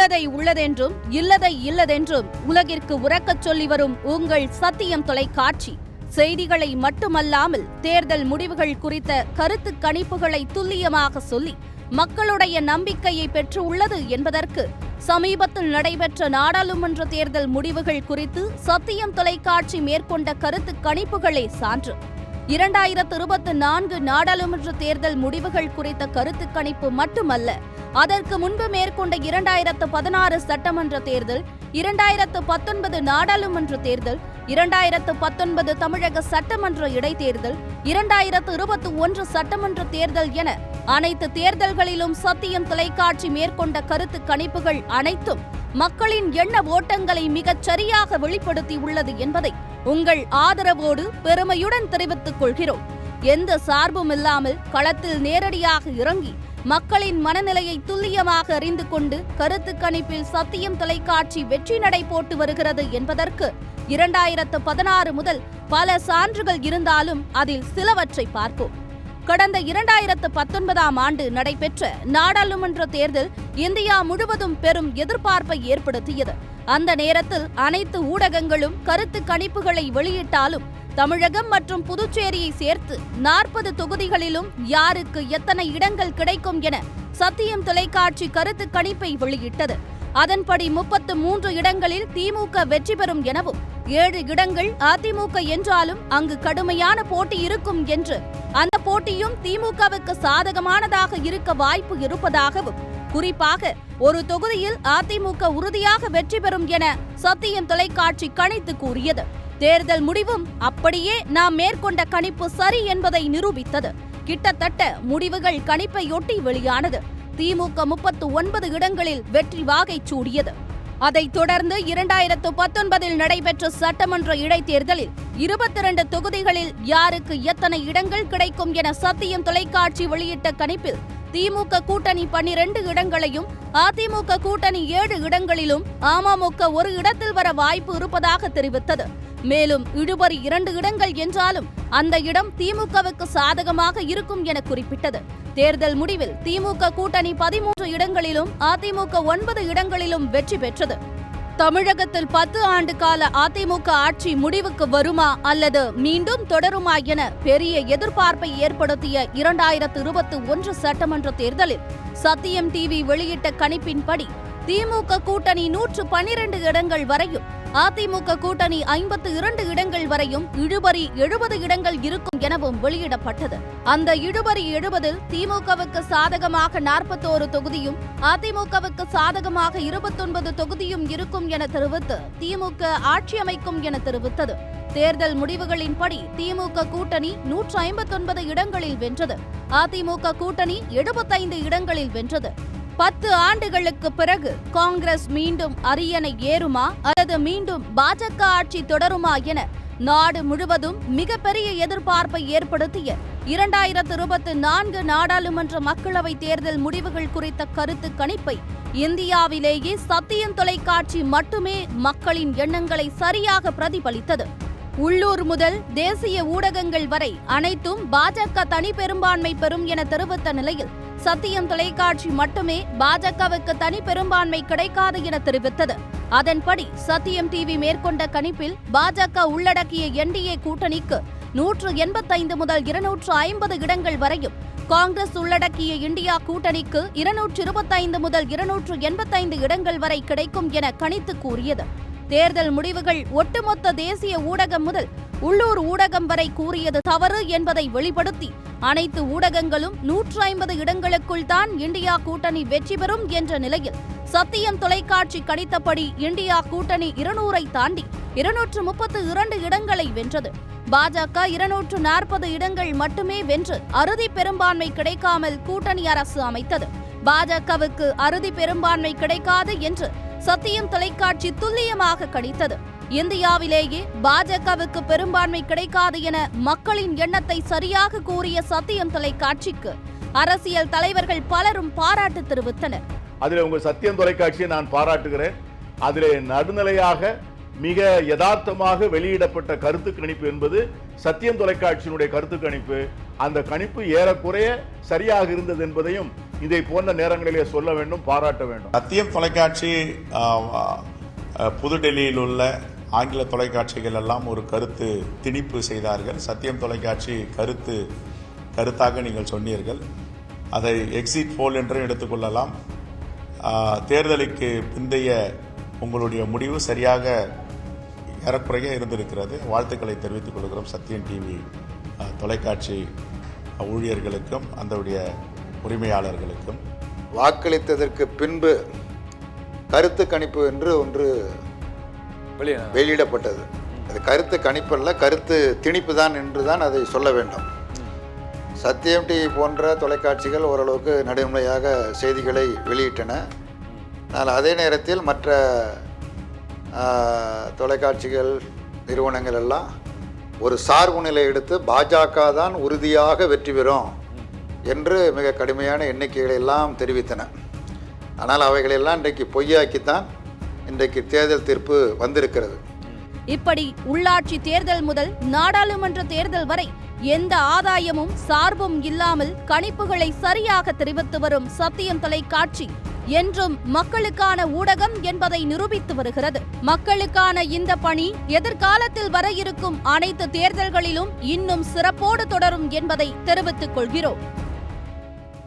உள்ளதை உள்ளதென்றும் இல்லதை இல்லதென்றும் உலகிற்கு உரக்கச் சொல்லி வரும் உங்கள் சத்தியம் தொலைக்காட்சி செய்திகளை மட்டுமல்லாமல் தேர்தல் முடிவுகள் குறித்த கருத்து கணிப்புகளை துல்லியமாக சொல்லி மக்களுடைய நம்பிக்கையை பெற்றுள்ளது என்பதற்கு சமீபத்தில் நடைபெற்ற நாடாளுமன்ற தேர்தல் முடிவுகள் குறித்து சத்தியம் தொலைக்காட்சி மேற்கொண்ட கருத்து கணிப்புகளே சான்று. 2024 நாடாளுமன்ற தேர்தல் முடிவுகள் குறித்த கருத்து கணிப்பு மட்டுமல்ல, அதற்கு முன்பு மேற்கொண்ட 2016 சட்டமன்ற தேர்தல், 2019 நாடாளுமன்ற தேர்தல், 2019 தமிழக சட்டமன்ற இடைத்தேர்தல், 2021 சட்டமன்ற தேர்தல் என அனைத்து தேர்தல்களிலும் சத்தியம் தொலைக்காட்சி மேற்கொண்ட கருத்து கணிப்புகள் அனைத்தும் மக்களின் எண்ண ஓட்டங்களை மிகச் சரியாக வெளிப்படுத்தி உள்ளது என்பதை உங்கள் ஆதரவோடு பெருமையுடன் தெரிவித்துக் கொள்கிறோம். எந்த சார்பும் இல்லாமல் களத்தில் நேரடியாக இறங்கி மக்களின் மனநிலையை துல்லியமாக அறிந்து கொண்டு கருத்து கணிப்பில் சத்தியம் தொலைக்காட்சி வெற்றி நடை போட்டு வருகிறது என்பதற்கு 2016 முதல் பல சான்றுகள் இருந்தாலும் அதில் சிலவற்றை பார்ப்போம். கடந்த 2019ஆம் ஆண்டு நடைபெற்ற நாடாளுமன்ற தேர்தல் இந்தியா முழுவதும் பெரும் எதிர்பார்ப்பை ஏற்படுத்தியது. அந்த நேரத்தில் அனைத்து ஊடகங்களும் கருத்து கணிப்புகளை வெளியிட்டாலும் தமிழகம் மற்றும் புதுச்சேரியை சேர்த்து 40 தொகுதிகளிலும் யாருக்கு எத்தனை இடங்கள் கிடைக்கும் என சத்தியம் தொலைக்காட்சி கருத்து கணிப்பை வெளியிட்டது. அதன்படி 33 இடங்களில் திமுக வெற்றி பெறும் எனவும் 7 இடங்கள் அதிமுக என்றாலும் அங்கு கடுமையான போட்டி இருக்கும் என்று, அந்த போட்டியும் திமுகவுக்கு சாதகமானதாக இருக்க வாய்ப்பு இருப்பதாகவும், குறிப்பாக ஒரு தொகுதியில் அதிமுக உறுதியாக வெற்றி பெறும் என சத்தியம் தொலைக்காட்சி கணித்து கூறியது. தேர்தல் முடிவும் அப்படியே நாம் மேற்கொண்ட கணிப்பு சரி என்பதை நிரூபித்தது. கிட்டத்தட்ட முடிவுகள் கணிப்பையொட்டி வெளியானது. திமுக 39 இடங்களில் வெற்றி வாகை சூடியது. அதைத் தொடர்ந்து 2019 நடைபெற்ற சட்டமன்ற இடைத்தேர்தலில் 22 தொகுதிகளில் யாருக்கு எத்தனை இடங்கள் கிடைக்கும் என சத்தியம் தொலைக்காட்சி வெளியிட்ட கணிப்பில் திமுக கூட்டணி 12 இடங்களையும், அதிமுக கூட்டணி 7 இடங்களிலும், அமமுக ஒரு இடத்தில் வர வாய்ப்பு இருப்பதாக தெரிவித்தது. மேலும் இழுபறி 2 இடங்கள் என்றாலும் அந்த இடம் திமுகவுக்கு சாதகமாக இருக்கும் என குறிப்பிட்டது. தேர்தல் முடிவில் திமுக கூட்டணி 13 இடங்களிலும், அதிமுக 9 இடங்களிலும் வெற்றி பெற்றது. தமிழகத்தில் 10 ஆண்டு கால அதிமுக ஆட்சி முடிவுக்கு வருமா அல்லது மீண்டும் தொடருமா என பெரிய எதிர்பார்ப்பை ஏற்படுத்திய 2021 சட்டமன்ற தேர்தலில் சத்தியம் டிவி வெளியிட்ட கணிப்பின்படி திமுக கூட்டணி 112 இடங்கள் வரையும், அதிமுக கூட்டணி 52 இடங்கள் வரையும், இழுபறி 70 இடங்கள் இருக்கும் எனவும் வெளியிடப்பட்டது. அந்த இழுபறி 70இல் திமுகவுக்கு சாதகமாக 41 தொகுதியும், அதிமுகவுக்கு சாதகமாக 29 தொகுதியும் இருக்கும் என தெரிவித்து திமுக ஆட்சி அமைக்கும் என தெரிவித்தது. தேர்தல் முடிவுகளின்படி திமுக கூட்டணி 159 இடங்களில் வென்றது. அதிமுக கூட்டணி 75 இடங்களில் வென்றது. 10 ஆண்டுகளுக்கு பிறகு காங்கிரஸ் மீண்டும் அரியணை ஏறுமா அல்லது மீண்டும் பாஜக ஆட்சி தொடருமா என நாடு முழுவதும் மிகப்பெரிய எதிர்பார்ப்பை ஏற்படுத்திய 2024 நாடாளுமன்ற மக்களவை தேர்தல் முடிவுகள் குறித்த கருத்து கணிப்பை இந்தியாவிலேயே சத்தியம் தொலைக்காட்சி மட்டுமே மக்களின் எண்ணங்களை சரியாக பிரதிபலித்தது. உள்ளூர் முதல் தேசிய ஊடகங்கள் வரை அனைத்தும் பாஜக தனி பெரும்பான்மை பெறும் என தெரிவித்த நிலையில் சத்தியம் தொலைக்காட்சி மட்டுமே பாஜகவுக்கு தனி பெரும்பான்மை கிடைக்காது என தெரிவித்தது. அதன்படி சத்தியம் டிவி மேற்கொண்ட கணிப்பில் பாஜக உள்ளடக்கிய என்டிஏ கூட்டணிக்கு 185 முதல் 250 இடங்கள் வரையும், காங்கிரஸ் உள்ளடக்கிய இந்தியா கூட்டணிக்கு 225 முதல் 285 இடங்கள் வரை கிடைக்கும் என கணித்து கூறியது. தேர்தல் முடிவுகள் ஒட்டுமொத்த தேசிய ஊடகம் முதல் உள்ளூர் ஊடகம் வரை கூறியது தவறு என்பதை வெளிப்படுத்தி அனைத்து ஊடகங்களும் 150 இடங்களுக்குள் தான் இந்தியா கூட்டணி வெற்றி பெறும் என்ற நிலையில் சத்தியம் தொலைக்காட்சி கணித்தபடி இந்தியா கூட்டணி 200ஐ தாண்டி 232 இடங்களை வென்றது. பாஜக 240 இடங்கள் மட்டுமே வென்று அறுதி பெரும்பான்மை கிடைக்காமல் கூட்டணி அரசு அமைத்தது. பாஜகவுக்கு அறுதி பெரும்பான்மை கிடைக்காது என்று சத்தியம் தொலைக்காட்சி துல்லியமாக கணித்தது. இந்தியாவிலேயே பாஜகவுக்கு பெரும்பான்மை கிடைக்காது என மக்களின் எண்ணத்தை சரியாக கூறிய சத்தியம் தொலைக்காட்சிக்கு அரசியல் தலைவர்கள் பலரும் பாராட்டு தெரிவித்தனர். அதில் உங்கள் சத்தியம் தொலைக்காட்சியை நான் பாராட்டுகிறேன். அதிலே நடுநிலையாக மிக யதார்த்தமாக வெளியிடப்பட்ட கருத்து கணிப்பு என்பது சத்தியம் தொலைக்காட்சியினுடைய கருத்து கணிப்பு. அந்த கணிப்பு ஏறக்குறைய சரியாக இருந்தது என்பதையும் இதை போன்ற நேரங்களிலே சொல்ல வேண்டும், பாராட்ட வேண்டும். சத்தியம் தொலைக்காட்சி புதுடெல்லியில் உள்ள ஆங்கில தொலைக்காட்சிகள் எல்லாம் ஒரு கருத்து திணிப்பு செய்தார்கள். சத்தியம் தொலைக்காட்சி கருத்தாக நீங்கள் சொன்னீர்கள். அதை எக்ஸிட் போல் என்று எடுத்துக்கொள்ளலாம். தேர்தலுக்கு பிந்தைய உங்களுடைய முடிவு சரியாக ஏறக்குறைய இருந்திருக்கிறது. வாழ்த்துக்களை தெரிவித்துக் கொள்கிறோம் சத்தியம் டிவி தொலைக்காட்சி ஊழியர்களுக்கும் அதனுடைய உரிமையாளர்களுக்கும். வாக்களித்ததற்கு பின்பு கருத்து கணிப்பு என்று ஒன்று வெளியிடப்பட்டது. அது கருத்து கணிப்பல்ல, கருத்து திணிப்பு தான் என்று தான் அதை சொல்ல வேண்டும். சத்தியம் டிவி போன்ற தொலைக்காட்சிகள் ஓரளவுக்கு நடுநிலையாக செய்திகளை வெளியிட்டன. ஆனால் அதே நேரத்தில் மற்ற தொலைக்காட்சிகள் நிறுவனங்கள் எல்லாம் ஒரு சார்பு நிலை எடுத்து பாஜக தான் உறுதியாக வெற்றி பெறும் என்று மிக கடுமையான எண்ணிக்கைகளை எல்லாம் தெரிவித்தன. ஆனால் அவைகளெல்லாம் இன்றைக்கு பொய்யாக்கித்தான் இன்றைக்கு தேர்தல் தீர்ப்பு வந்திருக்கிறது. இப்படி உள்ளாட்சி தேர்தல் முதல் நாடாளுமன்ற தேர்தல் வரை எந்த ஆதாயமும் சார்பும் இல்லாமல் கணிப்புகளை சரியாக தெரிவித்து வரும் சத்தியம் தொலைக்காட்சி என்றும் மக்களுக்கான ஊடகம் என்பதை நிரூபித்து வருகிறது. மக்களுக்கான இந்த பணி எதிர்காலத்தில் வர இருக்கும் அனைத்து தேர்தல்களிலும் இன்னும் சிறப்போடு தொடரும் என்பதை தெரிவித்துக் கொள்கிறோம்.